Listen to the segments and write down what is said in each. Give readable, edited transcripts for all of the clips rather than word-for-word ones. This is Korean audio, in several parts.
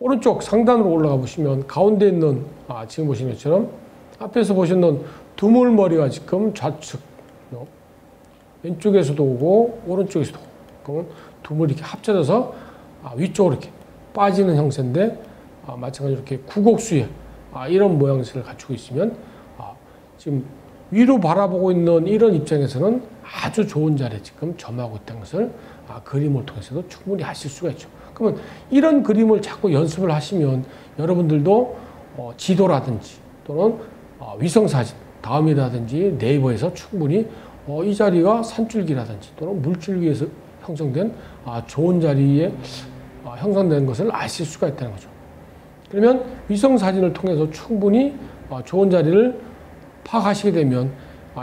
오른쪽 상단으로 올라가 보시면 가운데 있는 지금 보시는 것처럼 앞에서 보시는 두물머리가 지금 좌측 왼쪽에서도 오고 오른쪽에서도 오고 그러면 두물이 이렇게 합쳐져서 위쪽으로 이렇게 빠지는 형태인데 마찬가지로 이렇게 구곡수에 이런 모양새를 갖추고 있으면 지금 위로 바라보고 있는 이런 입장에서는 아주 좋은 자리에 지금 점하고 있다는 것을 그림을 통해서도 충분히 아실 수가 있죠. 그러면 이런 그림을 자꾸 연습을 하시면 여러분들도 지도라든지 또는 위성사진, 다음이라든지 네이버에서 충분히 이 자리가 산줄기라든지 또는 물줄기에서 형성된 좋은 자리에 형성된 것을 아실 수가 있다는 거죠. 그러면 위성사진을 통해서 충분히 좋은 자리를 파악하시게 되면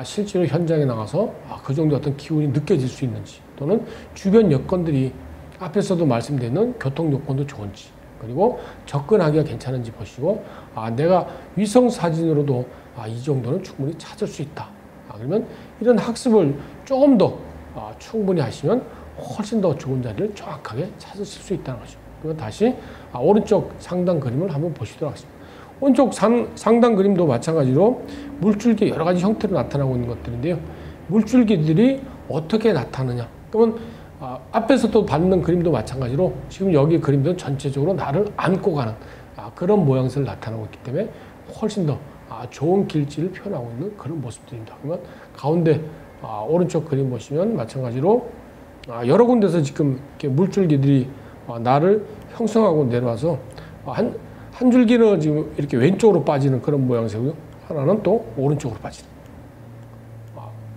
실제로 현장에 나가서 그 정도 어떤 기운이 느껴질 수 있는지 또는 주변 여건들이 앞에서도 말씀드린 교통 요건도 좋은지 그리고 접근하기가 괜찮은지 보시고 내가 위성사진으로도 이 정도는 충분히 찾을 수 있다. 그러면 이런 학습을 조금 더 충분히 하시면 훨씬 더 좋은 자리를 정확하게 찾으실 수 있다는 거죠. 그리고 다시 오른쪽 상단 그림을 한번 보시도록 하겠습니다. 오른쪽 상단 그림도 마찬가지로 물줄기 여러 가지 형태로 나타나고 있는 것들인데요. 물줄기들이 어떻게 나타나느냐. 그러면 앞에서 또 봤는 그림도 마찬가지로 지금 여기 그림도 전체적으로 나를 안고 가는 그런 모양새를 나타나고 있기 때문에 훨씬 더 좋은 길지를 표현하고 있는 그런 모습들입니다. 그러면 가운데 오른쪽 그림 보시면 마찬가지로 여러 군데서 지금 이렇게 물줄기들이 나를 형성하고 내려와서 한 줄기는 지금 이렇게 왼쪽으로 빠지는 그런 모양새고요. 하나는 또 오른쪽으로 빠지는.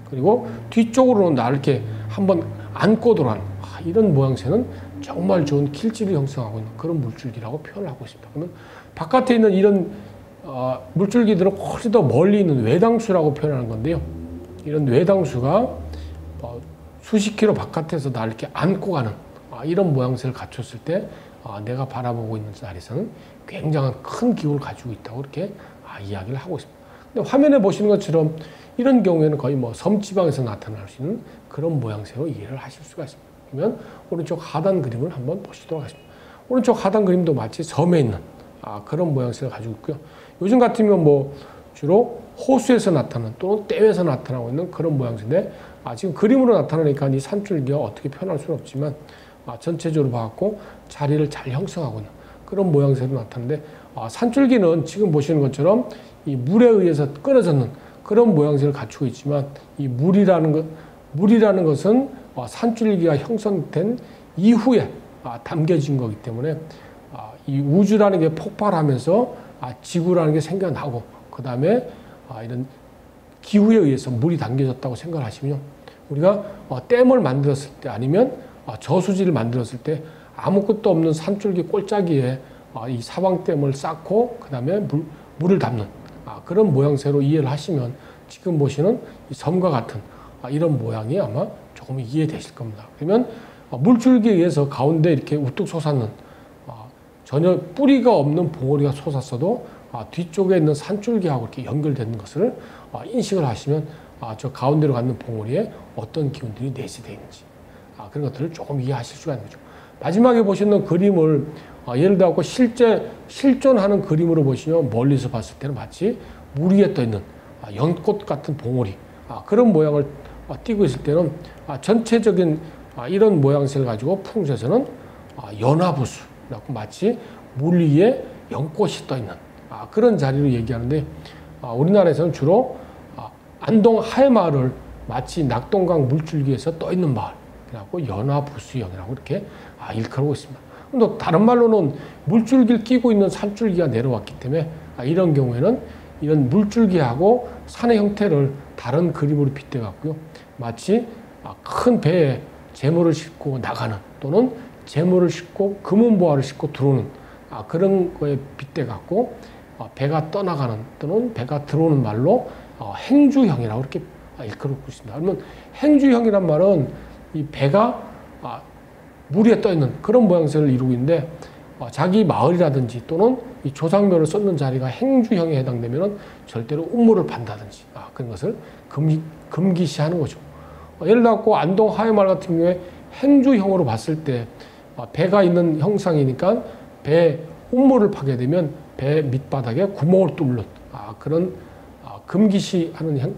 그리고 뒤쪽으로는 나를 이렇게 한번 안고 들어가는 이런 모양새는 정말 좋은 길지를 형성하고 있는 그런 물줄기라고 표현을 하고 있습니다. 그러면 바깥에 있는 이런 물줄기들은 훨씬 더 멀리 있는 외당수라고 표현하는 건데요. 이런 외당수가 수십 킬로 바깥에서 나를 이렇게 안고 가는 이런 모양새를 갖췄을 때 내가 바라보고 있는 자리에서는 굉장한 큰 기운을 가지고 있다고 이렇게 이야기를 하고 있습니다. 근데 화면에 보시는 것처럼 이런 경우에는 거의 섬지방에서 나타날 수 있는 그런 모양새로 이해를 하실 수가 있습니다. 그러면 오른쪽 하단 그림을 한번 보시도록 하겠습니다. 오른쪽 하단 그림도 마치 섬에 있는 그런 모양새를 가지고 있고요. 요즘 같으면 주로 호수에서 나타나는 또는 댐에서 나타나고 있는 그런 모양새인데 지금 그림으로 나타나니까 이 산줄기가 어떻게 표현할 수는 없지만 전체적으로 봐갖고 자리를 잘 형성하고 있는 그런 모양새로 나타나는데 산줄기는 지금 보시는 것처럼 이 물에 의해서 끊어졌는 그런 모양새를 갖추고 있지만 이 물이라는 것은 산줄기가 형성된 이후에 담겨진 거기 때문에 이 우주라는 게 폭발하면서 지구라는 게 생겨나고 그 다음에 이런 기후에 의해서 물이 담겨졌다고 생각하시면 우리가 댐을 만들었을 때 아니면 저수지를 만들었을 때 아무것도 없는 산줄기 꼴짜기에 이 사방댐을 쌓고 그 다음에 물을 담는 그런 모양새로 이해를 하시면 지금 보시는 이 섬과 같은 이런 모양이 아마 조금 이해되실 겁니다. 그러면 물줄기에 의해서 가운데 이렇게 우뚝 솟았는 전혀 뿌리가 없는 봉우리가 솟았어도 뒤쪽에 있는 산줄기하고 이렇게 연결되는 것을 인식을 하시면 저 가운데로 가는 봉우리에 어떤 기운들이 내재되어 있는지 그런 것들을 조금 이해하실 수가 있는 거죠. 마지막에 보시는 그림을 예를 들어 실제 실존하는 그림으로 보시면 멀리서 봤을 때는 마치 물 위에 떠 있는 연꽃 같은 봉우리 그런 모양을 띄고 있을 때는 전체적인 이런 모양새를 가지고 풍수에서는 연화부수라고 마치 물 위에 연꽃이 떠 있는 그런 자리로 얘기하는데 우리나라에서는 주로 안동 하회마을을 마치 낙동강 물줄기에서 떠 있는 마을 그래갖고 연화부수형이라고 이렇게 일컬고 있습니다. 또 다른 말로는 물줄기를 끼고 있는 산줄기가 내려왔기 때문에 이런 경우에는 이런 물줄기하고 산의 형태를 다른 그림으로 빗대 갖고요. 마치 큰 배에 재물을 싣고 나가는 또는 재물을 싣고 금은보화를 싣고 들어오는 그런 거에 빗대 갖고 배가 떠나가는 또는 배가 들어오는 말로 행주형이라고 이렇게 일컬고 있습니다. 그러면 행주형이란 말은 이 배가 물 위에 떠 있는 그런 모양새를 이루고 있는데 자기 마을이라든지 또는 이 조상묘를 썼는 자리가 행주형에 해당되면 절대로 운물을 판다든지 그런 것을 금기시하는 거죠. 예를 들어 안동 하회마을 같은 경우에 행주형으로 봤을 때 배가 있는 형상이니까 배 운물을 파게 되면 배 밑바닥에 구멍을 뚫는 그런 금기시하는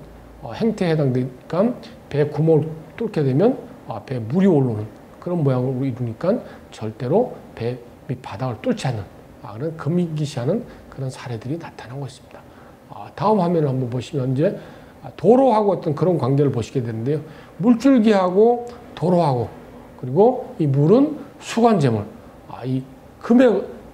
행태에 해당되니까 배 구멍을 뚫게 되면 배에 물이 오르는 그런 모양으로 이루니까 절대로 배 밑바닥을 뚫지 않는 그런 금기시하는 그런 사례들이 나타나고 있습니다. 다음 화면을 한번 보시면 이제 도로하고 어떤 그런 관계를 보시게 되는데요. 물줄기하고 도로하고 그리고 이 물은 수관재물, 이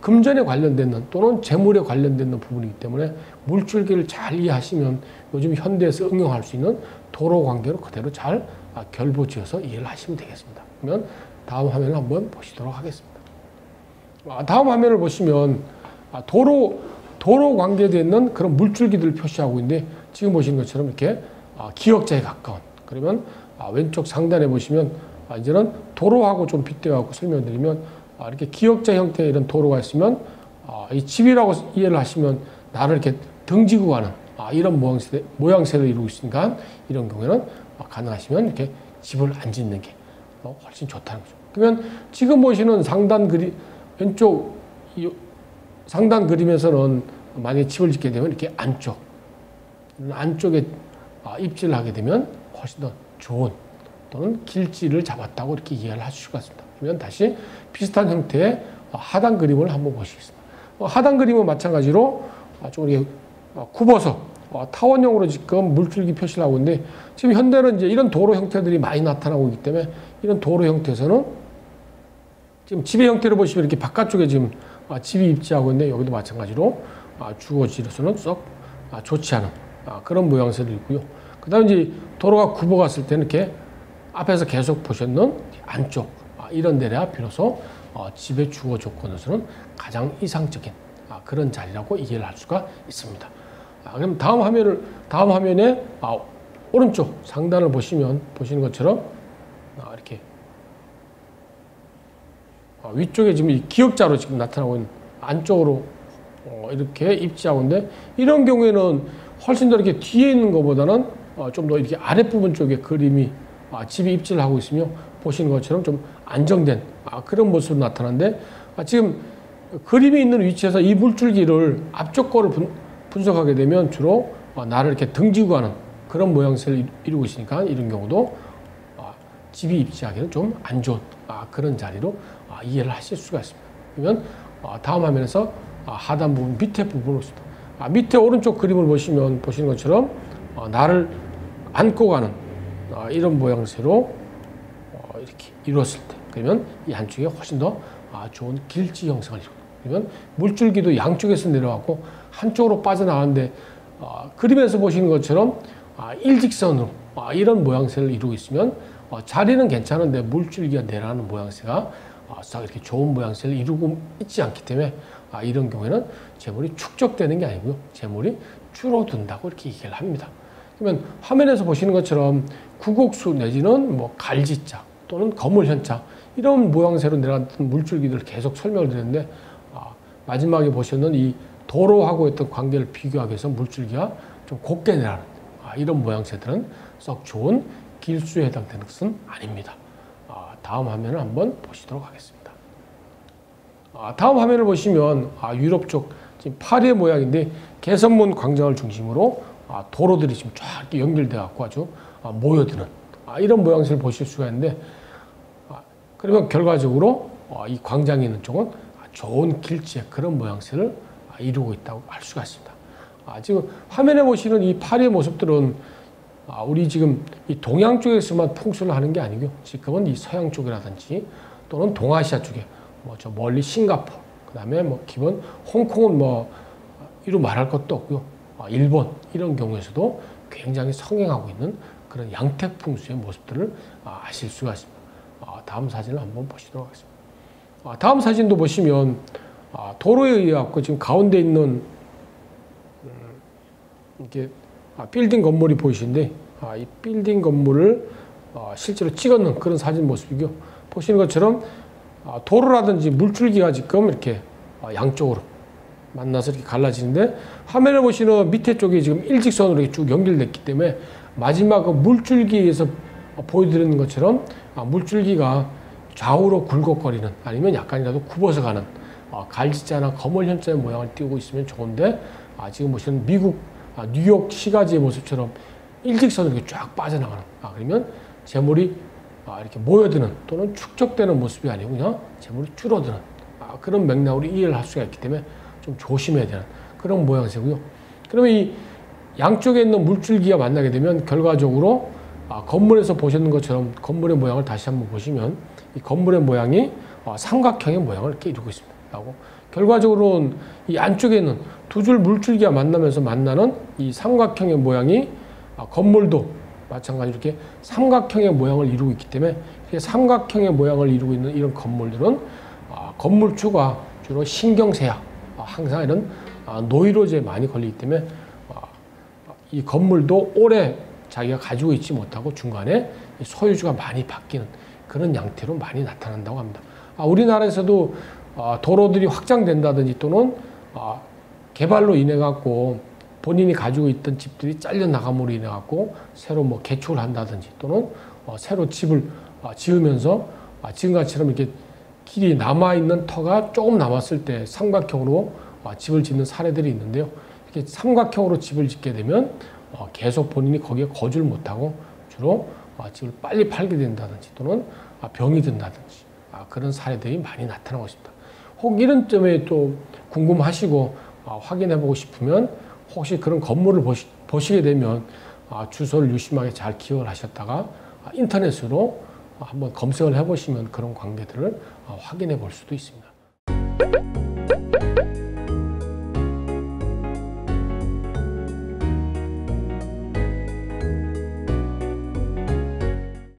금전에 관련된 또는 재물에 관련된 부분이기 때문에 물줄기를 잘 이해하시면 요즘 현대에서 응용할 수 있는 도로 관계로 그대로 잘 결부지어서 이해를 하시면 되겠습니다. 그러면 다음 화면을 한번 보시도록 하겠습니다. 다음 화면을 보시면 도로 관계되어 있는 그런 물줄기들을 표시하고 있는데 지금 보시는 것처럼 이렇게 기역자에 가까운 그러면 왼쪽 상단에 보시면 이제는 도로하고 좀 빗대어갖고 설명드리면 이렇게 기역자 형태의 이런 도로가 있으면 이 집이라고 이해를 하시면 나를 이렇게 등지고 가는 이런 모양새를 이루고 있으니까 이런 경우에는 가능하시면 이렇게 집을 안 짓는 게 훨씬 좋다는 거죠. 그러면 지금 보시는 왼쪽 상단 그림에서는 만약에 집을 짓게 되면 이렇게 안쪽에 입지를 하게 되면 훨씬 더 좋은 또는 길지를 잡았다고 이렇게 이해를 하실 수가 있습니다. 그러면 다시 비슷한 형태의 하단 그림을 한번 보시겠습니다. 하단 그림은 마찬가지로 좀 이렇게 굽어서 타원형으로 지금 물줄기 표시를 하고 있는데 지금 현대는 이제 이런 도로 형태들이 많이 나타나고 있기 때문에 이런 도로 형태에서는 지금 집의 형태를 보시면 이렇게 바깥쪽에 지금 집이 입지하고 있는데 여기도 마찬가지로 주거지로서는 썩 좋지 않은 그런 모양새도 있고요. 그 다음에 이제 도로가 굽어갔을 때는 이렇게 앞에서 계속 보셨는 안쪽 이런 데라 비로소 집의 주거 조건에서는 가장 이상적인 그런 자리라고 이해를 할 수가 있습니다. 그럼 다음 화면에 오른쪽 상단을 보시는 것처럼 이렇게 위쪽에 지금 이 기역자로 지금 나타나고 있는 안쪽으로 이렇게 입지하고 있는데 이런 경우에는 훨씬 더 이렇게 뒤에 있는 것보다는 좀 더 이렇게 아랫부분 쪽에 그림이 집이 입지를 하고 있으며 보시는 것처럼 좀 안정된 그런 모습으로 나타나는데 지금 그림이 있는 위치에서 이 물줄기를 앞쪽 거를 분석하게 되면 주로 나를 이렇게 등지고 가는 그런 모양새를 이루고 있으니까 이런 경우도 집이 입지하기는 좀 안 좋은 그런 자리로 이해를 하실 수가 있습니다. 그러면 다음 화면에서 하단 부분 밑에 부분으로 밑에 오른쪽 그림을 보시는 것처럼 나를 안고 가는 이런 모양새로 이렇게 이루었을 때 그러면 이 한쪽에 훨씬 더 좋은 길지 형성을 이루고 그러면 물줄기도 양쪽에서 내려왔고 한쪽으로 빠져나가는데 그림에서 보시는 것처럼 일직선으로 이런 모양새를 이루고 있으면 자리는 괜찮은데 물줄기가 내려가는 모양새가 이렇게 좋은 모양새를 이루고 있지 않기 때문에 이런 경우에는 재물이 축적되는 게 아니고요. 재물이 줄어든다고 이렇게 얘기를 합니다. 그러면 화면에서 보시는 것처럼 구곡수 내지는 뭐 갈지자 또는 거물현자 이런 모양새로 내려갔던 물줄기들을 계속 설명을 드렸는데 마지막에 보시는 이 도로하고 어떤 관계를 비교하기 위해서 물줄기가 좀 곱게 내려가는 이런 모양새들은 썩 좋은 길수에 해당되는 것은 아닙니다. 다음 화면을 한번 보시도록 하겠습니다. 다음 화면을 보시면 유럽 쪽 지금 파리의 모양인데 개선문 광장을 중심으로 도로들이 지금 쫙 이렇게 연결돼 갖고 아주 모여드는 이런 모양새를 보실 수가 있는데 그러면 결과적으로 이 광장이 있는 쪽은 좋은 길지의 그런 모양새를 이루고 있다고 할 수가 있습니다. 지금 화면에 보시는 이 파리의 모습들은 우리 지금 이 동양 쪽에서만 풍수를 하는 게 아니고요. 지금은 이 서양 쪽이라든지 또는 동아시아 쪽에 저 멀리 싱가포르, 그 다음에 기본 홍콩은 이루 말할 것도 없고요. 일본 이런 경우에서도 굉장히 성행하고 있는 그런 양택 풍수의 모습들을 아실 수가 있습니다. 다음 사진을 한번 보시도록 하겠습니다. 다음 사진도 보시면 도로에 의해 갖고 지금 가운데 있는 이렇게 빌딩 건물이 보이시는데 이 빌딩 건물을 실제로 찍었는 그런 사진 모습이고요. 보시는 것처럼 도로라든지 물줄기가 지금 이렇게 양쪽으로 만나서 이렇게 갈라지는데 화면을 보시는 밑에 쪽이 지금 일직선으로 이렇게 쭉 연결됐기 때문에 마지막 물줄기에서 보여드리는 것처럼 물줄기가 좌우로 굴곡거리는 아니면 약간이라도 굽어서 가는 갈지자나 거물 현자의 모양을 띄우고 있으면 좋은데 지금 보시는 미국 뉴욕 시가지의 모습처럼 일직선으로 이렇게 쫙 빠져나가는 그러면 재물이 이렇게 모여드는 또는 축적되는 모습이 아니고 그냥 재물이 줄어드는 그런 맥락으로 이해를 할 수가 있기 때문에 좀 조심해야 되는 그런 모양새고요. 그러면 이 양쪽에 있는 물줄기가 만나게 되면 결과적으로 건물에서 보시는 것처럼 건물의 모양을 다시 한번 보시면 이 건물의 모양이 삼각형의 모양을 이렇게 이루고 있습니다. 하고 결과적으로는 이 안쪽에 있는 두 줄 물줄기가 만나면서 만나는 이 삼각형의 모양이 건물도 마찬가지로 이렇게 삼각형의 모양을 이루고 있기 때문에 삼각형의 모양을 이루고 있는 이런 건물들은 건물주가 주로 신경쇠약, 항상 이런 노이로제에 많이 걸리기 때문에 이 건물도 오래 자기가 가지고 있지 못하고 중간에 소유주가 많이 바뀌는 그런 양태로 많이 나타난다고 합니다. 우리나라에서도 도로들이 확장된다든지 또는 개발로 인해 갖고 본인이 가지고 있던 집들이 잘려 나감으로 인해 갖고 새로 뭐 개축을 한다든지 또는 새로 집을 지으면서 지금같이처럼 이렇게 길이 남아있는 터가 조금 남았을 때 삼각형으로 집을 짓는 사례들이 있는데요. 이렇게 삼각형으로 집을 짓게 되면 계속 본인이 거기에 거주를 못하고 주로 집을 빨리 팔게 된다든지 또는 병이 든다든지 그런 사례들이 많이 나타나고 있습니다. 혹 이런 점에 또 궁금하시고 확인해 보고 싶으면 혹시 그런 건물을 보시게 되면 주소를 유심하게 잘 기억을 하셨다가 인터넷으로 한번 검색을 해보시면 그런 관계들을 확인해 볼 수도 있습니다.